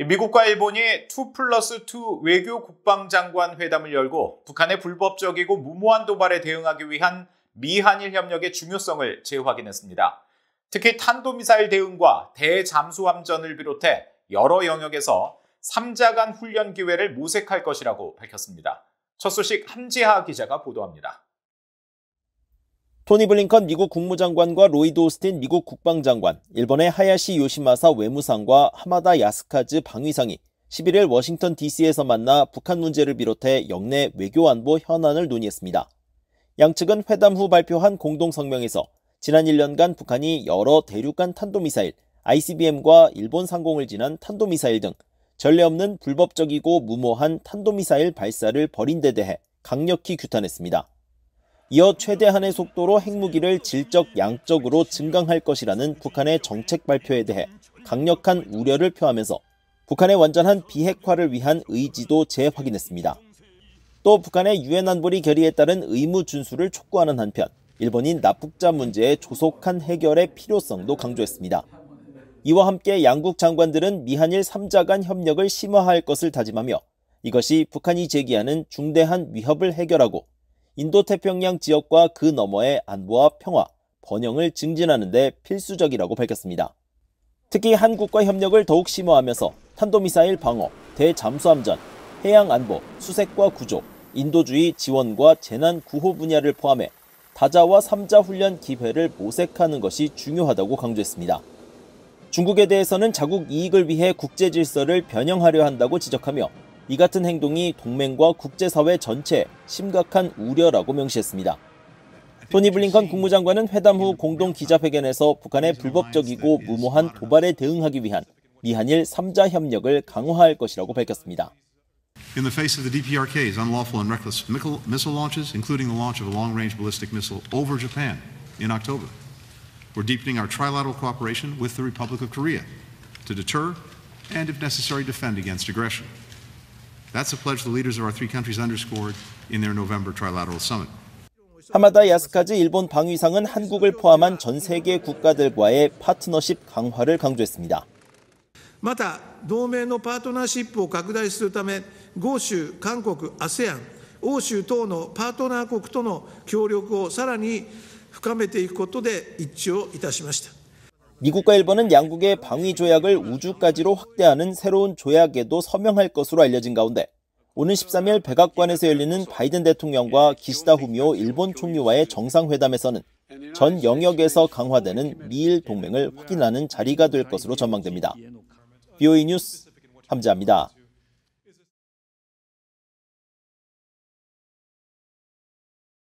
미국과 일본이 2+2 외교 국방장관 회담을 열고 북한의 불법적이고 무모한 도발에 대응하기 위한 미한일 협력의 중요성을 재확인했습니다. 특히 탄도미사일 대응과 대잠수함전을 비롯해 여러 영역에서 3자 간 훈련 기회를 모색할 것이라고 밝혔습니다. 첫 소식 함지하 기자가 보도합니다. 토니 블링컨 미국 국무장관과 로이드 오스틴 미국 국방장관, 일본의 하야시 요시마사 외무상과 하마다 야스카즈 방위상이 11일 워싱턴 DC에서 만나 북한 문제를 비롯해 역내 외교안보 현안을 논의했습니다. 양측은 회담 후 발표한 공동성명에서 지난 1년간 북한이 여러 대륙간 탄도미사일, ICBM과 일본 상공을 지난 탄도미사일 등 전례 없는 불법적이고 무모한 탄도미사일 발사를 벌인 데 대해 강력히 규탄했습니다. 이어 최대한의 속도로 핵무기를 질적 양적으로 증강할 것이라는 북한의 정책 발표에 대해 강력한 우려를 표하면서 북한의 완전한 비핵화를 위한 의지도 재확인했습니다. 또 북한의 유엔 안보리 결의에 따른 의무 준수를 촉구하는 한편 일본인 납북자 문제의 조속한 해결의 필요성도 강조했습니다. 이와 함께 양국 장관들은 미한일 3자 간 협력을 심화할 것을 다짐하며 이것이 북한이 제기하는 중대한 위협을 해결하고 인도태평양 지역과 그 너머의 안보와 평화, 번영을 증진하는 데 필수적이라고 밝혔습니다. 특히 한국과 협력을 더욱 심화하면서 탄도미사일 방어, 대잠수함전, 해양안보, 수색과 구조, 인도주의 지원과 재난 구호 분야를 포함해 다자와 3자 훈련 기회를 모색하는 것이 중요하다고 강조했습니다. 중국에 대해서는 자국 이익을 위해 국제 질서를 변형하려 한다고 지적하며 이 같은 행동이 동맹과 국제사회 전체에 심각한 우려라고 명시했습니다. 토니 블링컨 국무장관은 회담 후 공동 기자회견에서 북한의 불법적이고 무모한 도발에 대응하기 위한 미한일 3자 협력을 강화할 것이라고 밝혔습니다. In the face of the DPRK's unlawful and reckless missile launches, including the launch of a long-range ballistic missile over Japan in October, we're deepening our trilateral cooperation with the Republic of Korea to deter and, if necessary, defend against aggression. That's a pledge the leaders of our three countries underscored in their November trilateral summit. 하마다 야스카즈 일본 방위상은 한국을 포함한 전 세계 국가들과의 파트너십 강화를 강조했습니다. また同盟のパートナーシップを拡大するため、豪州、韓国、ASEAN、欧州等のパートナー国との協力をさらに深めていくことで一致をいたしました。 미국과 일본은 양국의 방위 조약을 우주까지로 확대하는 새로운 조약에도 서명할 것으로 알려진 가운데 오는 13일 백악관에서 열리는 바이든 대통령과 기시다 후미오 일본 총리와의 정상회담에서는 전 영역에서 강화되는 미일 동맹을 확인하는 자리가 될 것으로 전망됩니다. BOE 뉴스 함지하입니다.